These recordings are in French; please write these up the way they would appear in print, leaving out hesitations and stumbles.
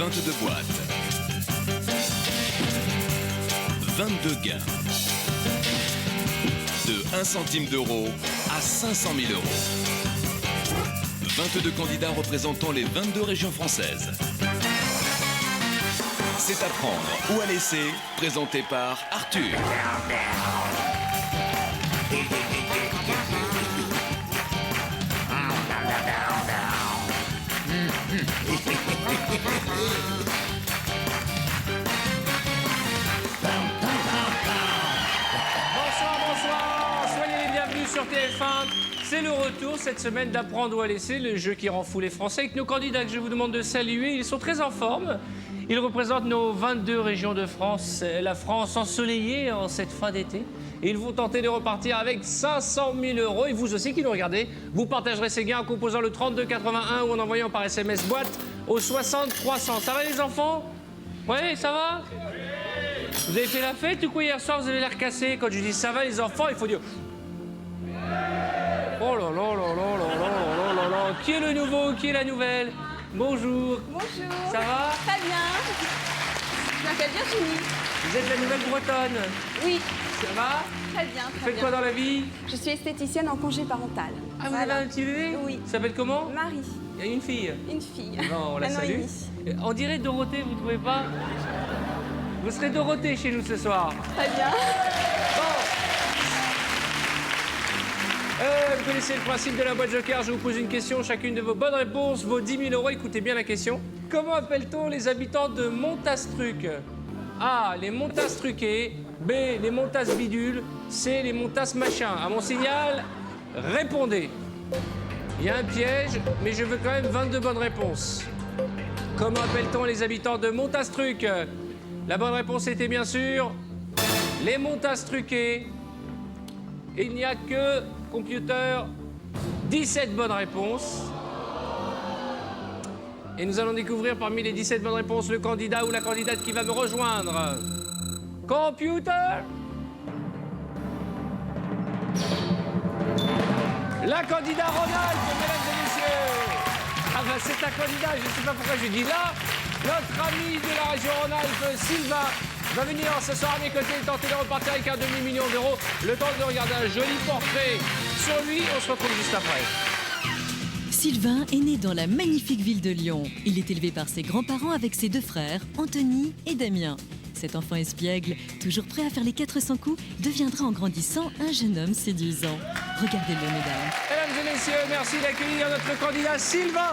22 boîtes. 22 gains. De 1 centime d'euro à 500 000 euros. 22 candidats représentant les 22 régions françaises. C'est à prendre ou à laisser, présenté par Arthur. Bonsoir, soyez les bienvenus sur TF1. C'est le retour cette semaine d'Apprendre ou à laisser, le jeu qui rend fou les Français. Avec nos candidats que je vous demande de saluer, ils sont très en forme. Ils représentent nos 22 régions de France, la France ensoleillée en cette fin d'été. Ils vont tenter de repartir avec 500 000 euros. Et vous aussi qui nous regardez, vous partagerez ces gains en composant le 3281 ou en envoyant par SMS boîte au 60 300. Ça va les enfants? Oui, ça va? Vous avez fait la fête ou quoi hier soir? Vous avez l'air cassé. Quand je dis ça va les enfants, il faut dire... Oh là là là là là là là là. Qui est le nouveau? Qui est la nouvelle? Bonjour. Bonjour. Ça va? Très bien. Je m'appelle Virginie. Vous êtes la nouvelle bretonne? Oui. Ça va? Très bien, Vous très faites bien. quoi dans la vie? Je suis esthéticienne en congé parental. Ah, vous Voilà. avez un petit bébé? Oui. Ça s'appelle comment? Marie, Il y a une fille. une fille. Non, on la Un an et salue. demi. On dirait Dorothée, vous trouvez pas? Vous serez Dorothée chez nous ce soir. Très bien. Vous connaissez le principe de la boîte Joker. Je vous pose une question, chacune de vos bonnes réponses vaut 10 000 euros. Écoutez bien la question. Comment appelle-t-on les habitants de Montastruc? A. Les Montastruqués. B. Les Montas bidules. C. Les Montas machin. À mon signal, répondez. Il y a un piège, mais je veux quand même 22 bonnes réponses. Comment appelle-t-on les habitants de Montastruc? La bonne réponse était bien sûr les Montastruqués. Et il n'y a que, computer, 17 bonnes réponses. Et nous allons découvrir parmi les 17 bonnes réponses le candidat ou la candidate qui va me rejoindre. Computer. La candidate Ronald, mesdames et messieurs. Ah ben c'est un candidat, je ne sais pas pourquoi je dis là. Notre ami de la région Rhône-Alpes, Sylvain, va venir ce soir à mes côtés et tenter de repartir avec un demi-million d'euros. Le temps de regarder un joli portrait sur lui. On se retrouve juste après. Sylvain est né dans la magnifique ville de Lyon. Il est élevé par ses grands-parents avec ses deux frères, Anthony et Damien. Cet enfant espiègle, toujours prêt à faire les 400 coups, deviendra en grandissant un jeune homme séduisant. Regardez-le, mesdames. Mesdames et messieurs, merci d'accueillir notre candidat Sylvain.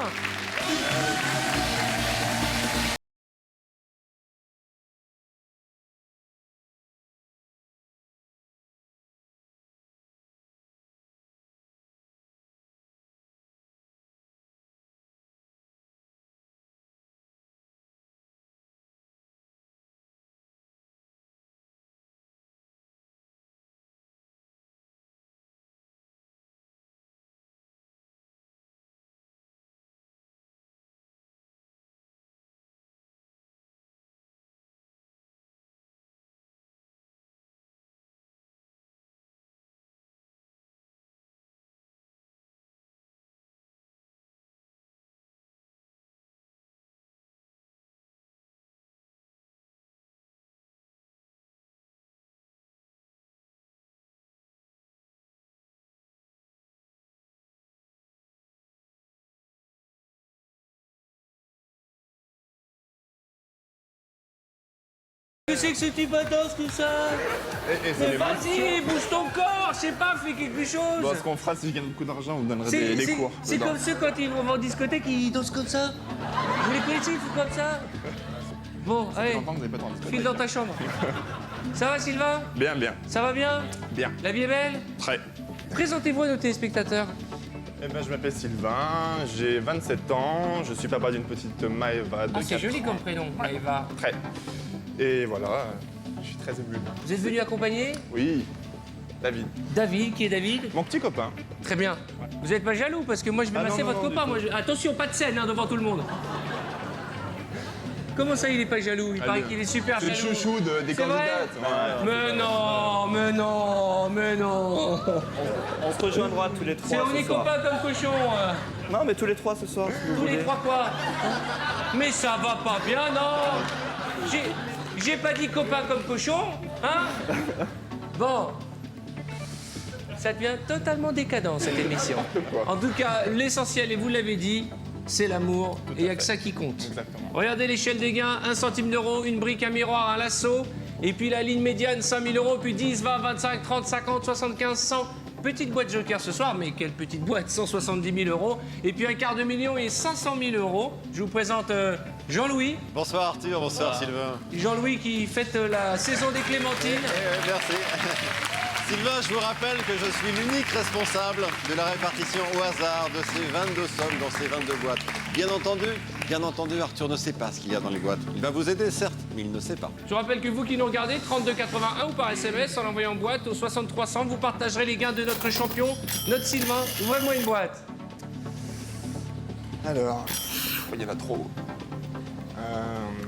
Qu'est-ce que c'est que ce type intense, tout ça? Mais vas-y, bouge ton corps, je sais pas, fais quelque chose. Bon, ce qu'on fera, si je gagne beaucoup d'argent, on vous donnerait des cours. C'est comme ceux quand ils vont en discothèque, ils dansent comme ça. Vous les connaissez, ils font comme ça. Bon, allez, longtemps que vous n'avez pas dansé. file dans ta chambre. Ça va, Sylvain? Bien, bien, Ça va bien? bien. La vie est belle? Très. Présentez-vous à nos téléspectateurs. Eh ben, je m'appelle Sylvain, j'ai 27 ans, je suis papa d'une petite Maëva de Ah, c'est 4 joli ans. comme prénom, Maëva. Très. Et voilà, je suis très ému. Vous êtes venu accompagner Oui, David. David, qui est David? Mon petit copain. Très bien. Vous n'êtes pas jaloux parce que moi je vais Ah, masser non, votre non, copain. du Moi, Attention, pas de scène hein, devant tout le monde. Comment ça, il est pas jaloux? Il paraît qu'il est super C'est le jaloux. chouchou des C'est vrai? candidates. Ouais. Mais non, mais non, mais non. On se rejoindra tous les C'est trois on est ce soir. copains comme cochon. Non, mais tous les trois ce soir, si vous Tous voulez. les trois quoi? Mais ça va pas bien, non? J'ai pas dit copain comme cochon, hein? Bon. Ça devient totalement décadent, cette émission. En tout cas, l'essentiel, et vous l'avez dit, c'est l'amour, et il n'y a que ça qui compte. Exactement. Regardez l'échelle des gains, 1 centime d'euro, une brique, un miroir, un lasso, et puis la ligne médiane, 5 000 euros, puis 10, 20, 25, 30, 50, 75, 100. Petite boîte joker ce soir, mais quelle petite boîte, 170 000 euros. Et puis un quart de million et 500 000 euros. Je vous présente Jean-Louis. Bonsoir Arthur, bonsoir Sylvain. Jean-Louis qui fête la saison des clémentines. Merci. Sylvain, je vous rappelle que je suis l'unique responsable de la répartition au hasard de ces 22 sommes dans ces 22 boîtes. Bien entendu, Arthur ne sait pas ce qu'il y a dans les boîtes. Il va vous aider, certes, mais il ne sait pas. Je vous rappelle que vous qui nous regardez, 32,81 ou par SMS, en l'envoyant en boîte au 6300, vous partagerez les gains de notre champion, notre Sylvain. Ouvrez-moi une boîte. Alors, il y en a trop.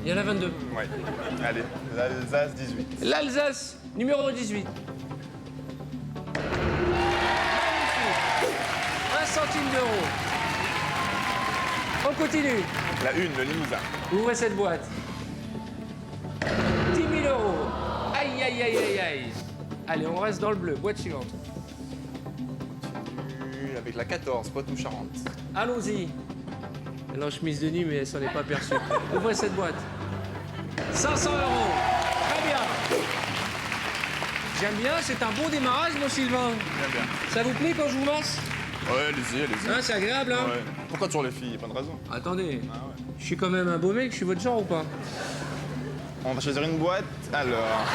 Il y en a 22. Ouais. Allez, l'Alsace 18. L'Alsace, numéro 18. Magnifique. 1 centime d'euro. On continue. La une, le Limousin. Ouvrez cette boîte. 10 000 euros. Aïe, aïe, aïe, aïe, aïe. Allez, on reste dans le bleu. Boîte suivante. Avec la 14, Poitou-Charentes. Allons-y. Elle est en chemise de nuit, mais elle s'en est pas perçue. Ouvrez cette boîte. 500 euros. Très bien. J'aime bien, c'est un bon démarrage, mon Sylvain. Bien, bien. Ça vous plaît quand je vous masse? Ouais, allez-y, allez-y. Hein, c'est agréable, hein? Ouais. Pourquoi toujours les filles? Y a pas de raison. Attendez, Ah ouais. je suis quand même un beau mec, je suis votre genre ou pas? On va choisir une boîte. Alors,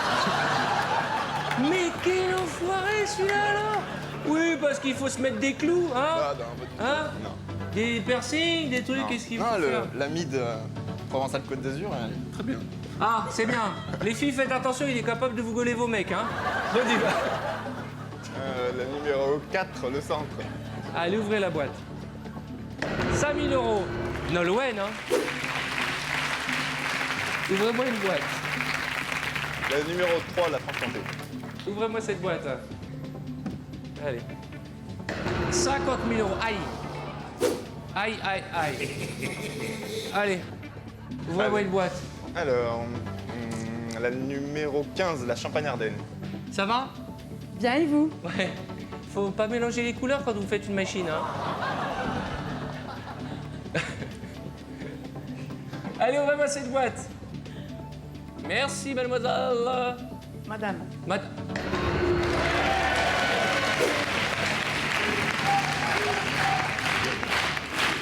Mais quel enfoiré celui-là, alors! Oui, parce qu'il faut se mettre des clous, hein? ah, non, pas du tout. Hein? Non. Des piercings, des trucs, Non. qu'est-ce qu'il faut Non, faire? l'ami de Provençal-Côte d'Azur, elle est très bien. Ah, c'est bien. Les filles, faites attention, il est capable de vous gauler vos mecs, hein? Bonne idée. La numéro 4, le centre. Allez, ouvrez la boîte. 5 000 euros. Nolwenn, hein? Ouvrez-moi une boîte. La numéro 3, la Franche-Comté. Ouvrez-moi cette boîte. Allez. 50 000 euros. Aïe. Aïe, aïe, aïe. Allez. Ouvrez-moi Allez. une boîte. Alors, la numéro 15, la Champagne-Ardenne. Ça va? Bien et vous? Ouais. Faut pas mélanger les couleurs quand vous faites une machine, hein. Allez, ouvrez-moi cette boîte. Merci, mademoiselle. Madame.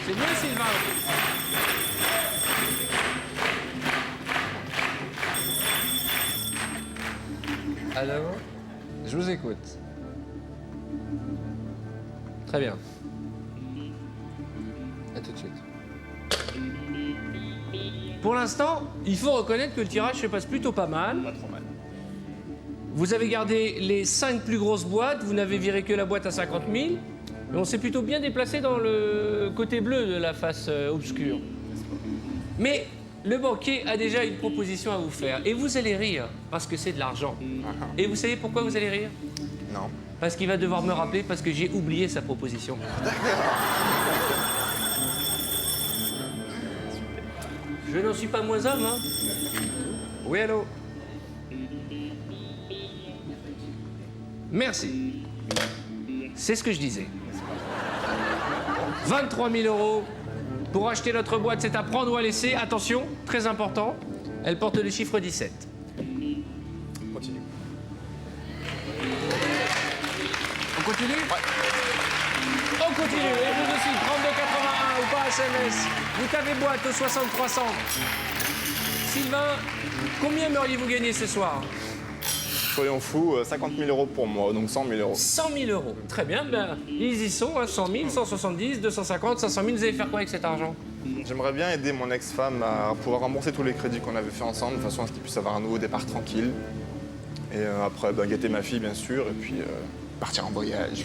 C'est bien, Sylvain. Alors, je vous écoute. Très bien. À tout de suite. Pour l'instant, il faut reconnaître que le tirage se passe plutôt pas mal. Pas trop mal. Vous avez gardé les 5 plus grosses boîtes, vous n'avez viré que la boîte à 50 000. Mais on s'est plutôt bien déplacé dans le côté bleu de la face obscure. Mais le banquier a déjà une proposition à vous faire. Et vous allez rire, parce que c'est de l'argent. Et vous savez pourquoi vous allez rire? Non. Parce qu'il va devoir me rappeler, parce que j'ai oublié sa proposition. Je n'en suis pas moins homme, hein? Oui, allô? Merci. C'est ce que je disais. 23 000 euros pour acheter notre boîte, c'est à prendre ou à laisser. Attention, très important, elle porte le chiffre 17. Continue. On continue? On continue, et vous aussi, 32,81 ou pas SMS. Vous tapez boîte au 6300. Sylvain, combien aimeriez-vous gagner ce soir? Soyons fous, 50 000 euros pour moi, donc 100 000 euros. 100 000 euros. Très bien, ben, ils y sont, hein, 100 000, 170, 250, 500 000. Vous allez faire quoi avec cet argent? J'aimerais bien aider mon ex-femme à pouvoir rembourser tous les crédits qu'on avait fait ensemble, de façon à ce qu'il puisse avoir un nouveau départ tranquille. Et après, bah, guetter ma fille, bien sûr, et puis partir en voyage.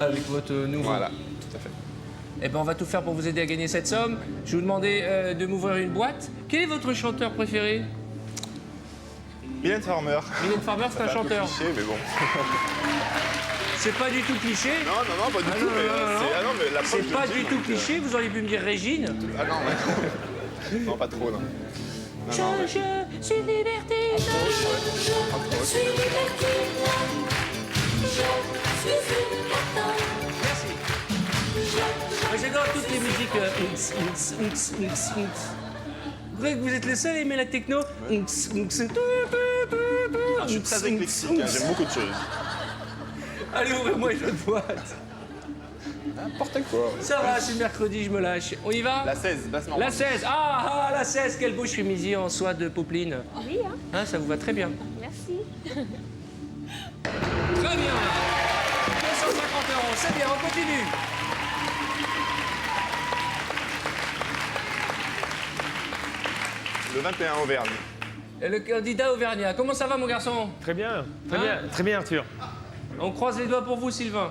Avec votre nouveau. Voilà, tout à fait. Eh ben, on va tout faire pour vous aider à gagner cette somme. Je vais vous demander de m'ouvrir une boîte. Quel est votre chanteur préféré? Mylène Farmer. Mylène Farmer, c'est un peu chanteur. cliché, mais bon. C'est pas du tout cliché. Non, pas du Ah tout, non, mais non, non, c'est... Ah non, mais la preuve, C'est je pas le dis, du tout donc, cliché. Vous auriez pu me dire Régine. Ah non, mais... Non, pas trop, non. Non, Je non, ouais. suis libertine. Je suis libertine. Je suis une cartonne. Merci. Moi, j'adore toutes les musiques. Vous croyez que vous êtes les seuls à aimer la techno? Je suis très éclectique, hein, j'aime beaucoup de choses. Allez, ouvrez-moi une autre boîte. N'importe quoi. Ça va, c'est mercredi, je me lâche. On y va? La 16, bassement. La 16. Ah, la 16, quel beau chemisier en soie de popeline. Oui, hein. Hein, ça vous va très bien. Merci. Très bien. 250 €, c'est bien, on continue. Le 21 Auvergne. Et le candidat auvergnat, comment ça va, mon garçon? Très bien, Hein très bien, Arthur. On croise les doigts pour vous, Sylvain.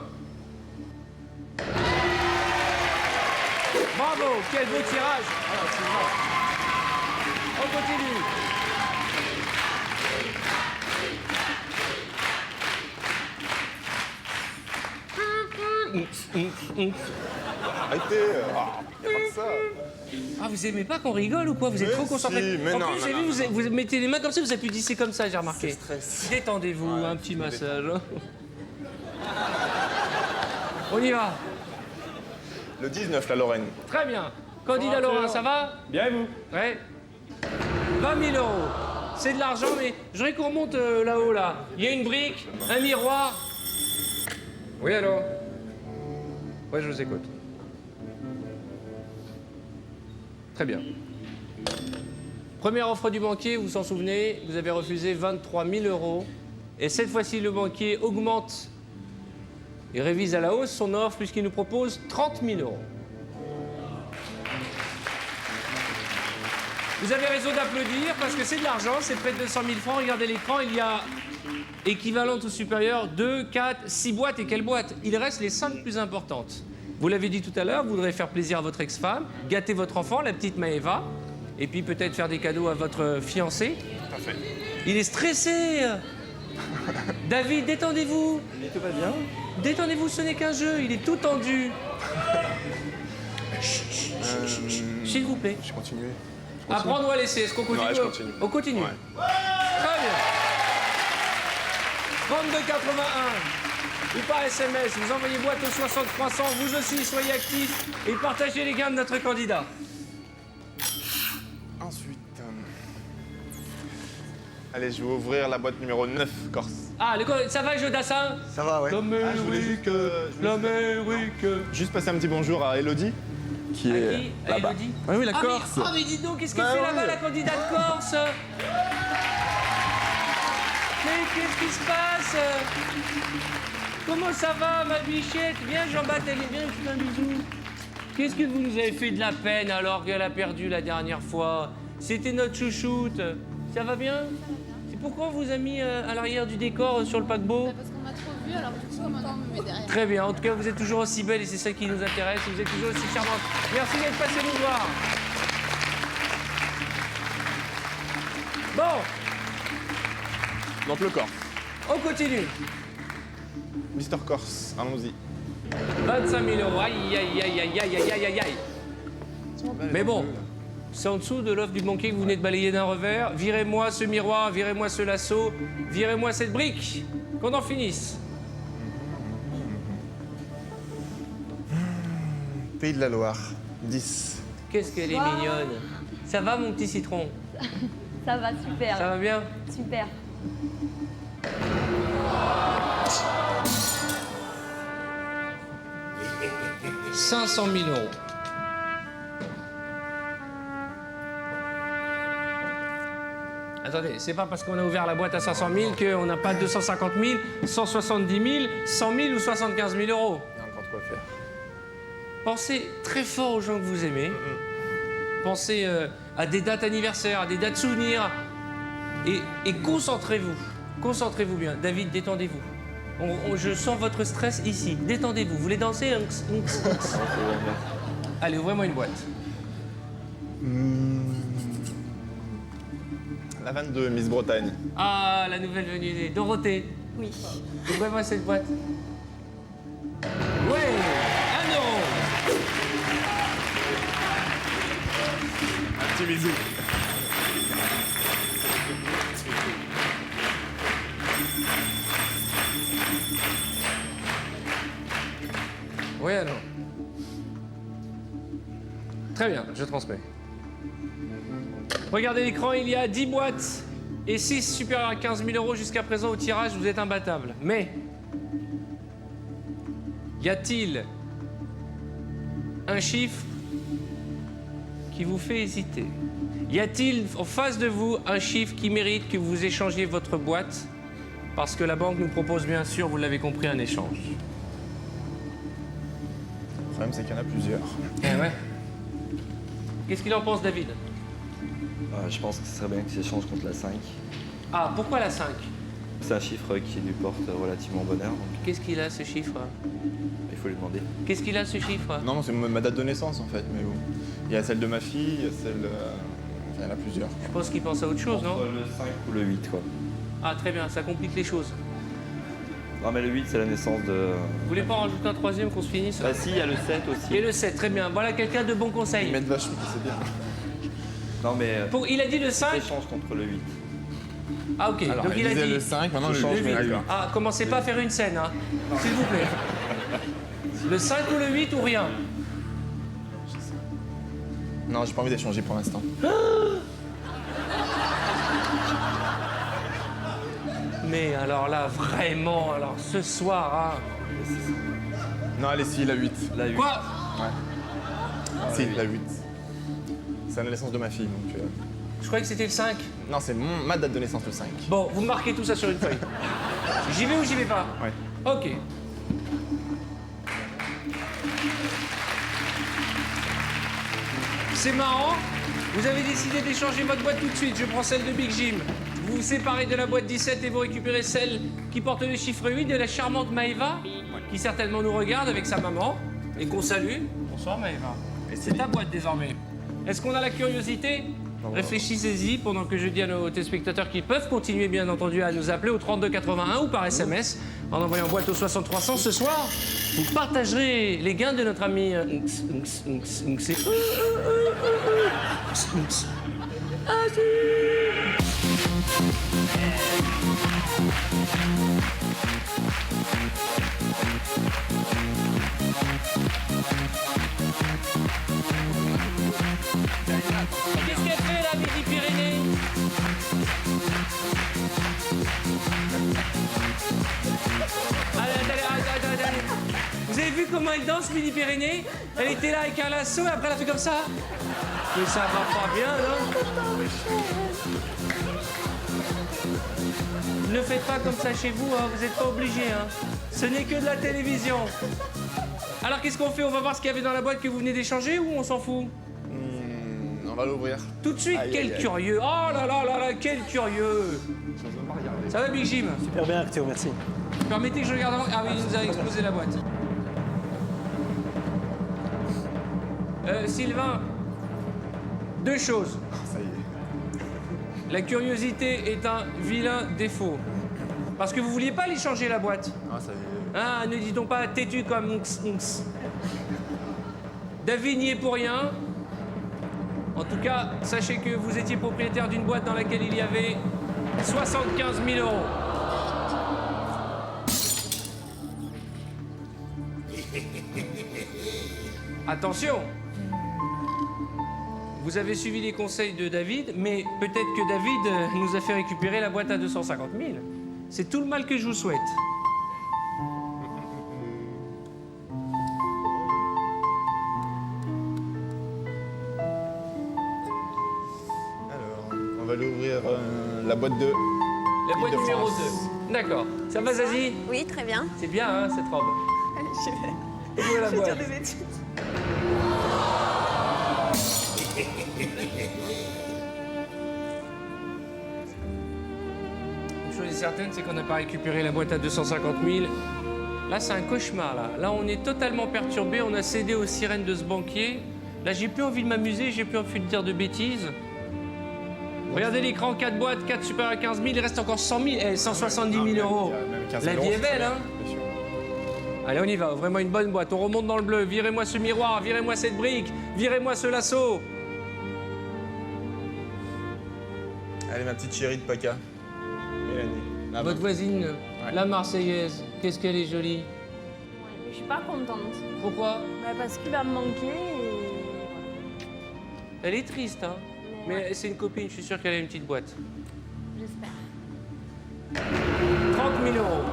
Bravo, quel beau tirage. Alors, Sylvain. On continue. Arrêtez. Pas de ça. Ah, vous aimez pas qu'on rigole ou quoi? Vous êtes Mais trop concentré. si, mais en non, plus, non, j'ai non, vu, vous mettez les mains comme ça, vous applaudissez comme ça, j'ai remarqué. Stress. Détendez-vous, un petit massage. hein. On y va. Le 19, la Lorraine. Très bien. Candidat Laurent, ça va? Bien et vous? Ouais. 20 000 €. C'est de l'argent, mais je voudrais qu'on remonte là-haut, là. Il y a une brique, un miroir. Oui, allô? Ouais, je vous écoute. Très bien. Première offre du banquier, vous vous en souvenez, vous avez refusé 23 000 €. Et cette fois-ci, le banquier augmente et révise à la hausse son offre puisqu'il nous propose 30 000 €. Vous avez raison d'applaudir parce que c'est de l'argent, c'est près de 200 000 francs. Regardez l'écran, il y a équivalente ou supérieure 2, 4, 6 boîtes. Et quelles boîtes? Il reste les 5 plus importantes. Vous l'avez dit tout à l'heure, vous voudrez faire plaisir à votre ex-femme, gâter votre enfant, la petite Maëva, et puis peut-être faire des cadeaux à votre fiancé. Tout à fait. Il est stressé. David, détendez-vous. Tout va bien? Détendez-vous, ce n'est qu'un jeu, il est tout tendu. S'il vous plaît. Je continue. À prendre ou à laisser? Est-ce qu'on continue? Ouais, je continue. On continue. Ouais. Très bien. 32,81. Ou par SMS, vous envoyez boîte au 60 300. Vous aussi, soyez actifs et partagez les gains de notre candidat. Ensuite. Allez, je vais ouvrir la boîte numéro 9, Corse. Ah, ça va, Jodassin? Ça va, ouais. L'Amérique, l'Amérique. Juste passer un petit bonjour à Elodie, qui À est qui? À là-bas. Élodie? Ah oui, la Ah, Corse. mais dites donc, qu'est-ce qu'elle Bah fait oui. là-bas, la candidate corse? Mais qu'est-ce qui se passe? Comment ça va, ma bichette? Viens, Jean-Baptiste, elle est bien, je fais un bisou. Qu'est-ce que vous nous avez fait de la peine alors qu'elle a perdu la dernière fois? C'était notre chouchoute. Ça va bien? C'est pourquoi on vous a mis à l'arrière du décor sur le paquebot? Parce qu'on m'a trop vu, alors du coup, maintenant, on me met derrière. Très bien. En tout cas, vous êtes toujours aussi belle et c'est ça qui nous intéresse. Vous êtes toujours aussi charmante. Merci d'être passé nous voir. Bon, Donc le Corse. on continue. Mister Corse, allons-y. 25 000 €. Aïe, aïe, aïe, aïe, aïe, aïe, aïe, aïe, aïe. Mais bon, c'est en dessous de l'offre du banquier que vous venez de balayer d'un revers. Virez-moi ce miroir, virez-moi ce lasso, virez-moi cette brique. Qu'on en finisse. Pays de la Loire, 10. Qu'est-ce qu'elle est mignonne. Ça va, mon petit citron? Ça va, super. Ça va bien? Super. « 500 000 €. Attendez, c'est pas parce qu'on a ouvert la boîte à 500 000 qu'on n'a pas 250 000, 170 000, 100 000 ou 75 000 €. Il y a encore de quoi faire. Pensez très fort aux gens que vous aimez. Pensez à des dates anniversaires, à des dates souvenirs. Et concentrez-vous. Concentrez-vous bien. David, détendez-vous. Je sens votre stress ici. Détendez-vous. Vous voulez danser? Allez, ouvrez-moi une boîte. La 22, Miss Bretagne. Ah, la nouvelle venue. Dorothée. Oui. Ouvrez-moi cette boîte. Ouais, 1 €. Un petit bisous. Oui, alors. Très bien, je transmets. Regardez l'écran, il y a 10 boîtes et 6 supérieurs à 15 000 euros jusqu'à présent au tirage, vous êtes imbattable. Mais, y a-t-il un chiffre qui vous fait hésiter? Y a-t-il en face de vous un chiffre qui mérite que vous échangiez votre boîte? Parce que la banque nous propose bien sûr, vous l'avez compris, un échange. Le problème, c'est qu'il y en a plusieurs. Eh ouais. Qu'est-ce qu'il en pense, David? Je pense que ce serait bien qu'ils échangent contre la 5. Ah, pourquoi la 5? C'est un chiffre qui lui porte relativement bonheur, donc Qu'est-ce qu'il a, ce chiffre? il faut lui demander. Qu'est-ce qu'il a, ce chiffre? Non, c'est ma date de naissance en fait, mais bon. Il y a celle de ma fille, il y a celle. Enfin, il y en a plusieurs. Je pense qu'il pense à autre chose, non? Entre le 5 ou le 8, quoi. Ah, très bien, ça complique les choses. Non, mais le 8, c'est la naissance de... Vous voulez pas en rajouter un troisième qu'on se finisse? Bah si, il y a le 7 aussi. Et le 7, très bien. Voilà quelqu'un de bon conseil. Ils mettent vachement, c'est bien. Non, mais Il a dit le 5? échange contre le 8. Ah, ok. Alors, Donc il a disait dit le 5, maintenant Je le change, 8. mais D'accord. Ah, commencez pas à faire une scène, hein. S'il vous plaît. Le 5 ou le 8 ou rien? Non, j'ai pas envie d'échanger pour l'instant. Mais alors là, vraiment, alors ce soir, hein. Non, allez, si, la 8. La 8. Quoi? Si, la 8. C'est la naissance de ma fille, donc... Je croyais que c'était le 5. Non, c'est ma date de naissance, le 5. Bon, vous marquez tout ça sur une feuille. J'y vais ou j'y vais pas? Ouais. Ok. C'est marrant. Vous avez décidé d'échanger votre boîte tout de suite. Je prends celle de Big Jim. Vous vous séparez de la boîte 17 et vous récupérez celle qui porte le chiffre 8 de la charmante Maëva, qui certainement nous regarde avec sa maman et qu'on salue. Bonsoir Maëva. Et C'est ta boîte désormais. Est-ce qu'on a la curiosité? Réfléchissez-y pendant que je dis à nos téléspectateurs qu'ils peuvent continuer bien entendu à nous appeler au 3281 ou par SMS en envoyant boîte au 6300. Ce soir, vous partagerez les gains de notre ami Qu'est-ce qu'elle fait là, Midi-Pyrénées? Allez. Vous avez vu comment elle danse, Midi-Pyrénées? Elle était là avec un lasso et après elle a fait comme ça. Mais ça va pas bien, non? Ne faites pas comme ça chez vous, hein. Vous n'êtes pas obligés. Hein. Ce n'est que de la télévision. Alors qu'est-ce qu'on fait? On va voir ce qu'il y avait dans la boîte que vous venez d'échanger ou on s'en fout? On va l'ouvrir. Tout de suite, Aïe, quel aïe, aïe. curieux! Oh là là là là, quel curieux! Ça va, Big Jim? Super bien, Arthur, merci. Permettez que je regarde avant. Ah oui, il nous a explosé la boîte. Sylvain, deux choses. Ça y est. La curiosité est un vilain défaut. Parce que vous vouliez pas aller changer la boîte. Ah, ça y est. Ah, ne dit-on pas têtu comme nx. David n'y est pour rien. En tout cas, sachez que vous étiez propriétaire d'une boîte dans laquelle il y avait 75 000 euros. Attention! Vous avez suivi les conseils de David, mais peut-être que David nous a fait récupérer la boîte à 250 000. C'est tout le mal que je vous souhaite. Alors, on va l'ouvrir la boîte 2. La boîte Île-de-France. numéro 2. D'accord. Ça va, Zazie? Oui, très bien. C'est bien, hein, cette robe. Je vais, Où est la je vais dire boîte? des bêtises. Une chose est certaine, c'est qu'on n'a pas récupéré la boîte à 250 000. Là, c'est un cauchemar, là. Là, on est totalement perturbé. On a cédé aux sirènes de ce banquier. Là, j'ai plus envie de m'amuser, j'ai plus envie de dire de bêtises. Regardez l'écran, 4 boîtes, 4 supérieurs à 15 000, il reste encore 100 000, 170 000 euros. La vie est belle, hein? Allez, on y va, vraiment une bonne boîte. On remonte dans le bleu. Virez-moi ce miroir, virez-moi cette brique, virez-moi ce lasso. Allez, ma petite chérie de Paca. Mélanie. Là-bas. Votre voisine, Ouais. la Marseillaise, qu'est-ce qu'elle est jolie. Ouais, mais je suis pas contente. Pourquoi? Bah, parce qu'il va me manquer et... Elle est triste, hein. Mais c'est une copine, je suis sûr qu'elle a une petite boîte. J'espère. 30 000 euros.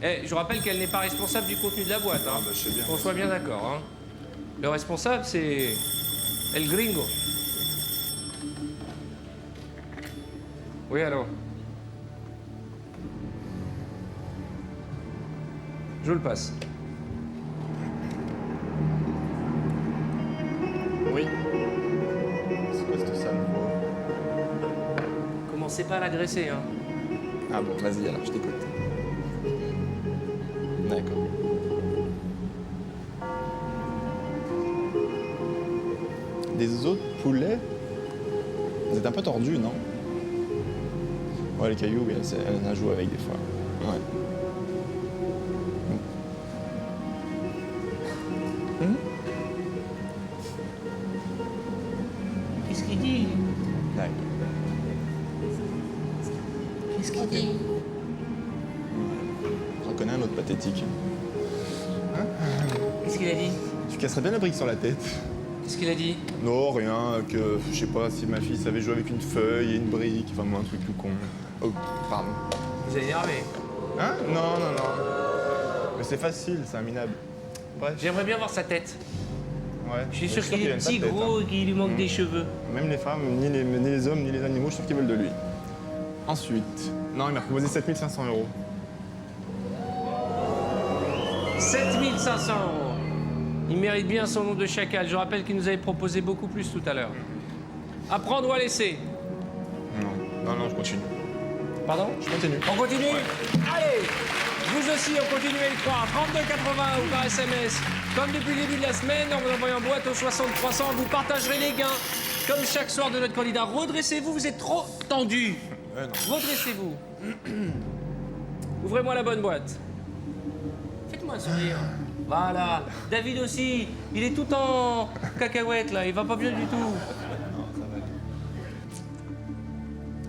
Eh, je vous rappelle qu'elle n'est pas responsable du contenu de la boîte, hein. bah, je sais bien. Qu'on soit bien d'accord, hein. Le responsable, c'est El Gringo. Oui, allô. Je vous le passe. Oui. C'est quoi cette sale voix? Commencez pas à l'agresser, hein. Ah bon, vas-y alors, je t'écoute. D'accord. Des os de poulet? Vous êtes un peu tordu, non? Ouais, les cailloux, oui, elle en joue avec des fois. Ouais. Qu'est-ce qu'il dit? D'accord. Qu'est-ce qu'il dit? Je reconnais un autre pathétique. Qu'est-ce qu'il a dit? Tu casserais bien la brique sur la tête. Qu'est-ce qu'il a dit? Non, rien, que je sais pas si ma fille savait jouer avec une feuille et une brique, enfin moi un truc tout con. Oh, pardon. Vous avez énervé. Hein? Non, non, non. Mais c'est facile, c'est un minable. Bref. J'aimerais bien voir sa tête. Ouais. Je suis Mais sûr qu'il est aime pas petit, de tête, gros, et qu'il lui manque des cheveux. hein. Même les femmes, ni les hommes, ni les animaux, je trouve qu'ils veulent de lui. Ensuite, non, il m'a proposé 7500 euros. 7500 euros. Il mérite bien son nom de chacal. Je rappelle qu'il nous avait proposé beaucoup plus tout à l'heure. À prendre ou à laisser? Non, non, non, je continue. Pardon? Je continue. On continue? Allez! Vous aussi, on continue à y croire. 32,80 ou par SMS. Comme depuis le début de la semaine, en vous envoyant boîte au 60 300, vous partagerez les gains. Comme chaque soir de notre candidat. Redressez-vous, vous êtes trop tendu. Ouais, non. Redressez-vous. Ouvrez-moi la bonne boîte. Faites-moi un sourire. Voilà. David aussi. Il est tout en cacahuète, là. Il va pas bien du tout.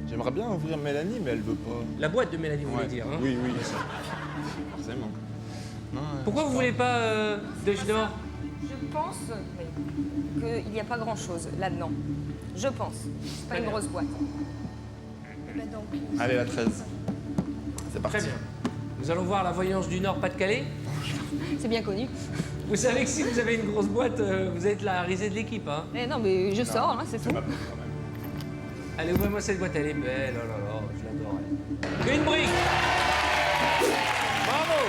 J'aimerais bien ouvrir Mélanie, mais elle veut pas. La boîte de Mélanie, vous voulez Ouais. dire, hein? Oui, oui, ça. Forcément. Non, Pourquoi vous voulez pas de d'or? Je pense qu'il n'y a pas grand-chose là-dedans. Je pense. C'est pas Très une bien. grosse boîte. Allez, la 13. C'est parti. Très bien. Nous allons voir la voyance du Nord Pas-de-Calais. C'est bien connu. Vous savez que si vous avez une grosse boîte, vous êtes la risée de l'équipe, hein? Eh non, mais je sors, hein, c'est tout. Allez, ouvrez-moi cette boîte, elle est belle. Oh là là, je l'adore. Elle. Une brique. Bravo.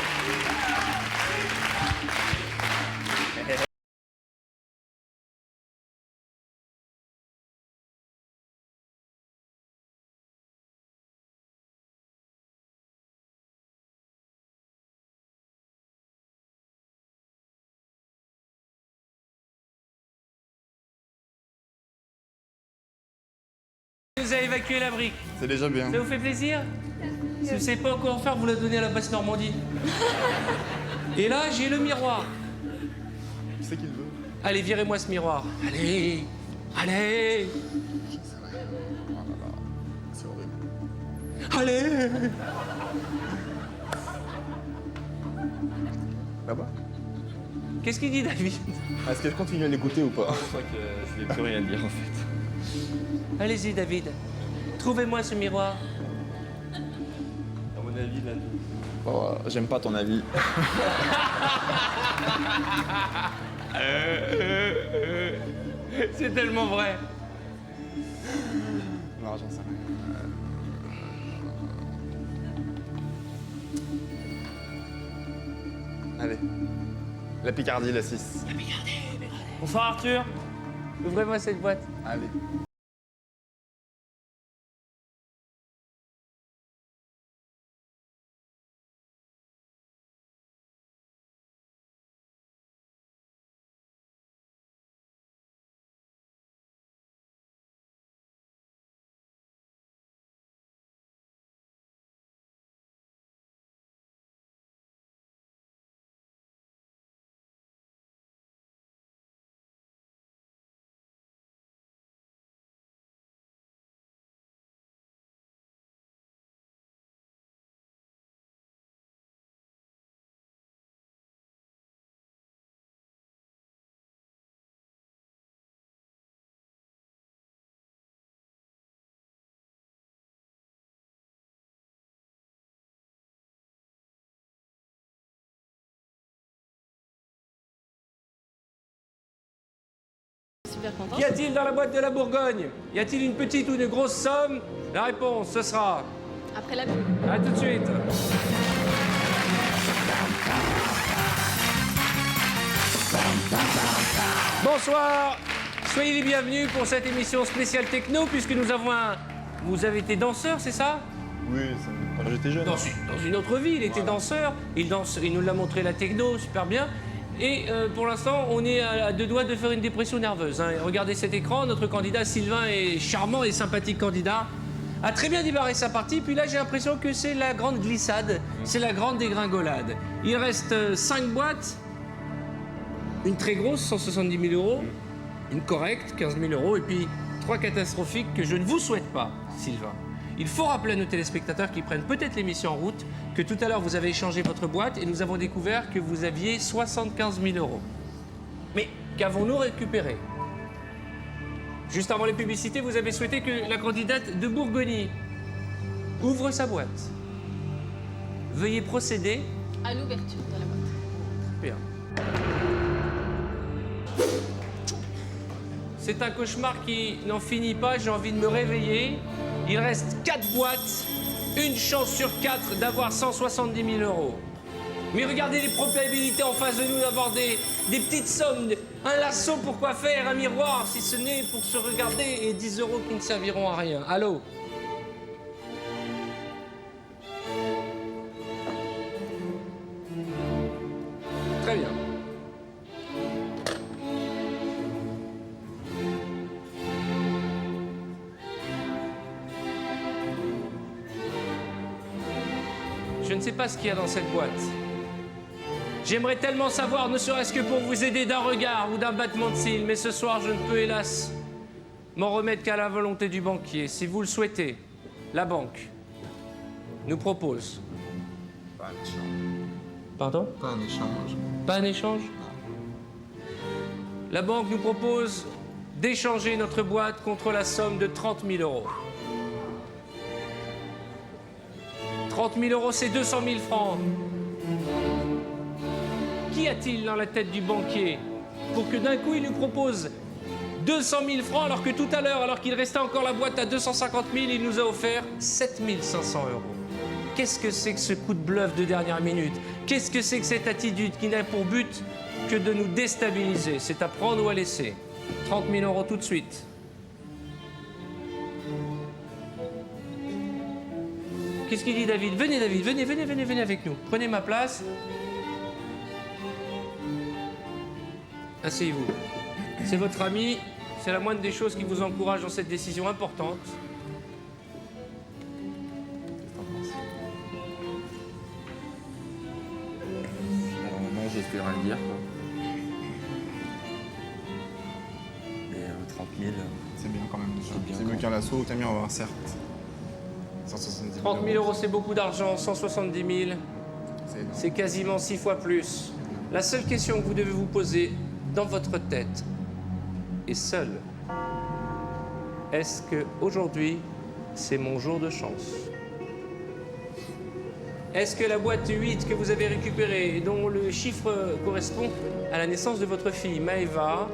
Vous avez évacué la brique. C'est déjà bien. Ça vous fait plaisir? Si vous ne savez pas quoi en faire, vous la donnez à la basse Normandie. Et là, j'ai le miroir. Qui c'est qu'il veut? Allez, virez-moi ce miroir. Allez. Allez. C'est horrible. Allez. Là-bas? Qu'est-ce qu'il dit, David? Est-ce qu'elle continue à l'écouter ou pas? Je crois que je n'ai plus rien à dire en fait. Allez-y, David. Trouvez-moi ce miroir. À mon avis, là. Bon, j'aime pas ton avis. C'est tellement vrai. Non, j'en sais rien. Allez. La Picardie, la 6. Bonsoir, Arthur. Ouvrez-moi cette boîte. Allez. super contente. Qu'y a-t-il dans la boîte de la Bourgogne? Y a-t-il une petite ou une grosse somme? La réponse, ce sera... Après la pub. À tout de suite. Bonsoir. Soyez les bienvenus pour cette émission spéciale techno, puisque nous avons un... Vous avez été danseur, c'est ça? Oui, quand j'étais jeune. Dans une autre vie, il était danseur. Il nous l'a montré la techno, super bien. Et pour l'instant, on est à deux doigts de faire une dépression nerveuse. Hein. Regardez cet écran, notre candidat Sylvain est charmant et sympathique candidat. A très bien démarré sa partie, puis là j'ai l'impression que c'est la grande glissade, c'est la grande dégringolade. Il reste 5 boîtes, une très grosse, 170 000 €, une correcte, 15 000 €, et puis 3 catastrophiques que je ne vous souhaite pas, Sylvain. Il faut rappeler à nos téléspectateurs qui prennent peut-être l'émission en route que tout à l'heure vous avez échangé votre boîte et nous avons découvert que vous aviez 75 000 €. Mais qu'avons-nous récupéré? Juste avant les publicités, vous avez souhaité que la candidate de Bourgogne ouvre sa boîte. Veuillez procéder. À l'ouverture de la boîte. Bien. C'est un cauchemar qui n'en finit pas, j'ai envie de me réveiller. Il reste 4 boîtes, une chance sur 4 d'avoir 170 000 €. Mais regardez les probabilités en face de nous d'avoir des petites sommes, un lasso pour quoi faire, un miroir, si ce n'est pour se regarder, et 10 € qui ne serviront à rien. Allô? Très bien. Je ne sais pas ce qu'il y a dans cette boîte. J'aimerais tellement savoir, ne serait-ce que pour vous aider d'un regard ou d'un battement de cils, mais ce soir, je ne peux hélas m'en remettre qu'à la volonté du banquier. Si vous le souhaitez, la banque nous propose... Pas un échange. Pardon? Pas un échange. Pas un échange? La banque nous propose d'échanger notre boîte contre la somme de 30 000 €. 30 000 €, c'est 200 000 francs. Qu'y a-t-il dans la tête du banquier pour que d'un coup il nous propose 200 000 francs alors que tout à l'heure, alors qu'il restait encore la boîte à 250 000, il nous a offert 7 500 €. Qu'est-ce que c'est que ce coup de bluff de dernière minute? Qu'est-ce que c'est que cette attitude qui n'a pour but que de nous déstabiliser? C'est à prendre ou à laisser. 30 000 € tout de suite. Qu'est-ce qu'il dit, David? Venez, David, venez avec nous. Prenez ma place. Asseyez-vous. C'est votre ami. C'est la moindre des choses qui vous encourage dans cette décision importante. Alors maintenant, j'espère rien dire, quoi. Et 30 000... C'est bien quand même déjà. C'est bien C'est quand mieux même. qu'un lasso ou qu'un miroir, certes. 170 000 30 000 €, c'est beaucoup d'argent. 170 000, C'est énorme. c'est quasiment 6 fois plus. La seule question que vous devez vous poser dans votre tête, et seule, est-ce que aujourd'hui c'est mon jour de chance? Est-ce que la boîte 8 que vous avez récupérée, dont le chiffre correspond à la naissance de votre fille, Maëva,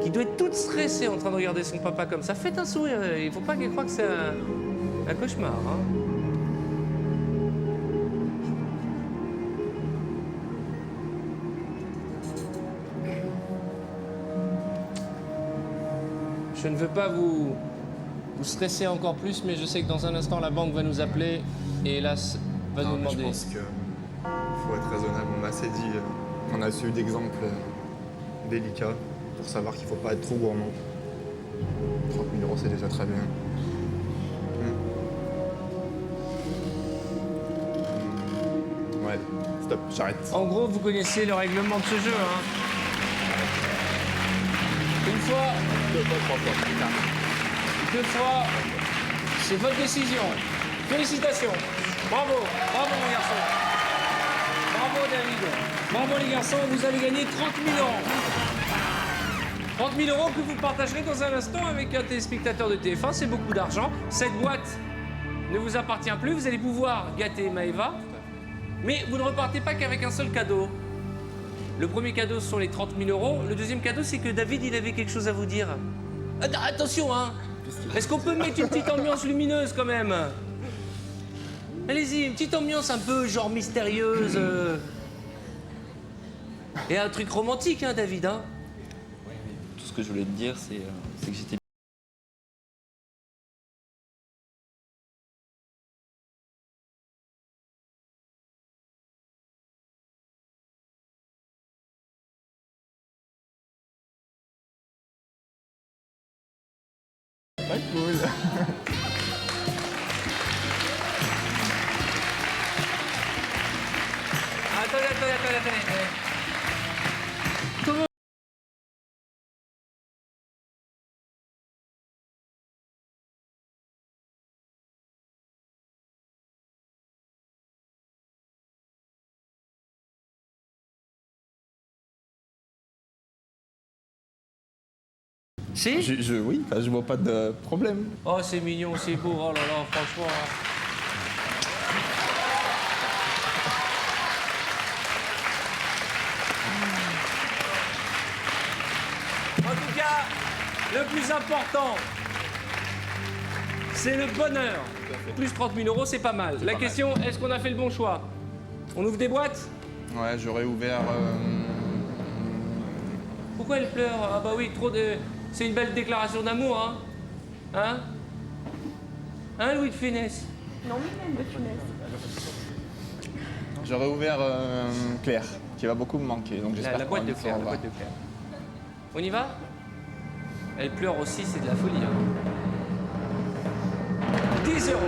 qui doit être toute stressée en train de regarder son papa comme ça, faites un sourire, il ne faut pas qu'elle croie que c'est un cauchemar. Hein. Je ne veux pas vous stresser encore plus, mais je sais que dans un instant, la banque va nous appeler et hélas, va nous Non, mais demander. Je pense qu'il faut être raisonnable. On m'a assez dit, on a assez eu d'exemples délicats pour savoir qu'il ne faut pas être trop gourmand. 30 000 €, c'est déjà très bien. Ouais, stop, j'arrête. En gros, vous connaissez le règlement de ce jeu. Hein. Une fois, 2 fois, 3 fois. 2 fois, c'est votre décision. Félicitations. Bravo, bravo mon garçon. Bravo David. Bravo les garçons, vous allez gagner 30 000 €. 30 000 € que vous partagerez dans un instant avec un téléspectateur de TF1, c'est beaucoup d'argent. Cette boîte ne vous appartient plus, vous allez pouvoir gâter Maëva. Mais vous ne repartez pas qu'avec un seul cadeau. Le premier cadeau, ce sont les 30 000 euros. Le deuxième cadeau, c'est que David, il avait quelque chose à vous dire. Attention, hein. Est-ce qu'on peut mettre une petite ambiance lumineuse, quand même? Allez-y, une petite ambiance un peu, genre, mystérieuse. Et un truc romantique, hein, David, hein? Tout ce que je voulais te dire, c'est que j'étais... Pas cool. Attendez. Comment... Si? Oui, enfin, je vois pas de problème. Oh, c'est mignon, c'est beau. Oh là là, franchement. En tout cas, le plus important, c'est le bonheur. Plus 30 000 euros, c'est pas mal. La question, est-ce qu'on a fait le bon choix? On ouvre des boîtes? Ouais, j'aurais ouvert... Pourquoi elle pleure? Ah bah oui, trop de... C'est une belle déclaration d'amour, hein? Hein? Hein, Louis de Funès? Non, mais même de Funès. J'aurais ouvert Claire, qui va beaucoup me manquer. Donc j'espère La boîte de Claire, la boîte de Claire. On y va? Elle pleure aussi, c'est de la folie. Hein. 10 euros.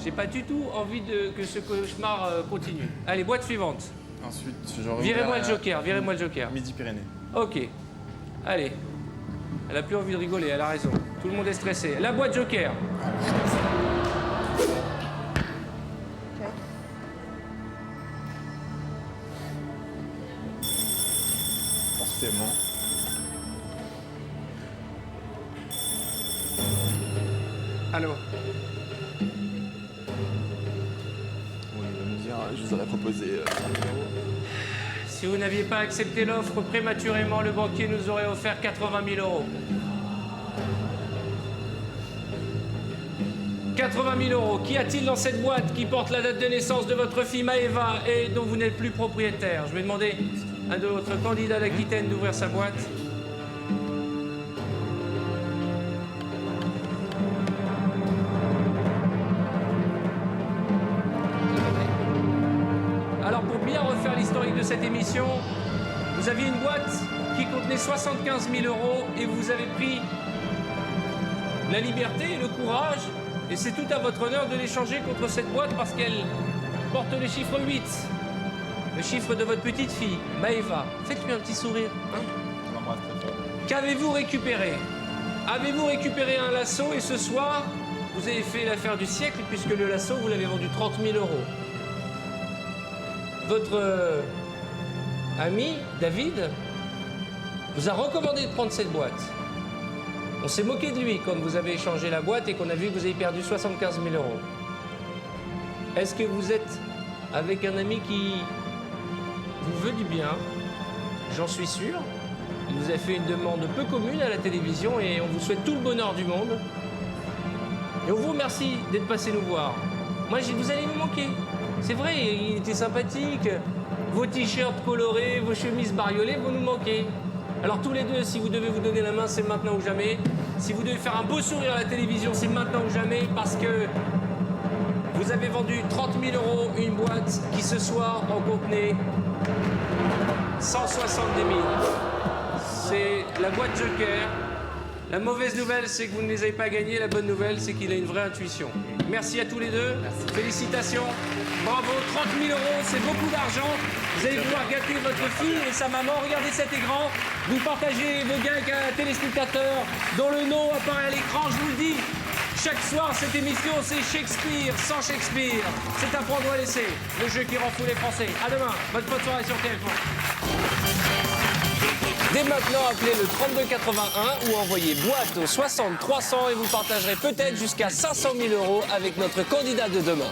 J'ai pas du tout envie que ce cauchemar continue. Allez, boîte suivante. Ensuite, j'aurais Virez-moi le joker, virez-moi le joker. Midi-Pyrénées. Ok. Allez. Elle a plus envie de rigoler, elle a raison. Tout le monde est stressé. La boîte joker. Forcément. Allô? Oui, il va me dire, je vous aurais proposé... Si vous n'aviez pas accepté l'offre prématurément, le banquier nous aurait offert 80 000 euros. 80 000 euros. Qu'y a-t-il dans cette boîte qui porte la date de naissance de votre fille Maëva et dont vous n'êtes plus propriétaire? Je vais demander à un de votre candidat d'Aquitaine d'ouvrir sa boîte. Alors pour bien refaire l'historique de cette émission, vous aviez une boîte qui contenait 75 000 euros et vous avez pris la liberté et le courage, et c'est tout à votre honneur de l'échanger contre cette boîte parce qu'elle porte le chiffre 8, le chiffre de votre petite fille, Maëva. Faites-lui un petit sourire. Hein? Qu'avez-vous récupéré? Avez-vous récupéré un lasso et ce soir, vous avez fait l'affaire du siècle puisque le lasso, vous l'avez vendu 30 000 euros. Votre ami, David, vous a recommandé de prendre cette boîte. On s'est moqué de lui quand vous avez échangé la boîte et qu'on a vu que vous avez perdu 75 000 euros. Est-ce que vous êtes avec un ami qui vous veut du bien? J'en suis sûr. Il vous a fait une demande peu commune à la télévision et on vous souhaite tout le bonheur du monde. Et on vous remercie d'être passé nous voir. Moi, vous allez nous manquer. C'est vrai, il était sympathique. Vos t-shirts colorés, vos chemises bariolées, vous nous manquez. Alors tous les deux, si vous devez vous donner la main, c'est maintenant ou jamais. Si vous devez faire un beau sourire à la télévision, c'est maintenant ou jamais, parce que vous avez vendu 30 000 euros une boîte qui ce soir en contenait 170 000. C'est la boîte Joker. La mauvaise nouvelle, c'est que vous ne les avez pas gagnés. La bonne nouvelle, c'est qu'il a une vraie intuition. Merci à tous les deux. Merci. Félicitations. Bravo, 30 000 euros, c'est beaucoup d'argent. Vous allez pouvoir gâter votre fille et sa maman. Regardez cet écran. Vous partagez vos gains avec un téléspectateur dont le nom apparaît à l'écran. Je vous le dis, chaque soir, cette émission, c'est Shakespeare sans Shakespeare. C'est un prendre ou à laisser. Le jeu qui rend fou les Français. À demain. Bonne soirée sur TF1. Dès maintenant, appelez le 3281 ou envoyez boîte au 60 300 et vous partagerez peut-être jusqu'à 500 000 euros avec notre candidat de demain.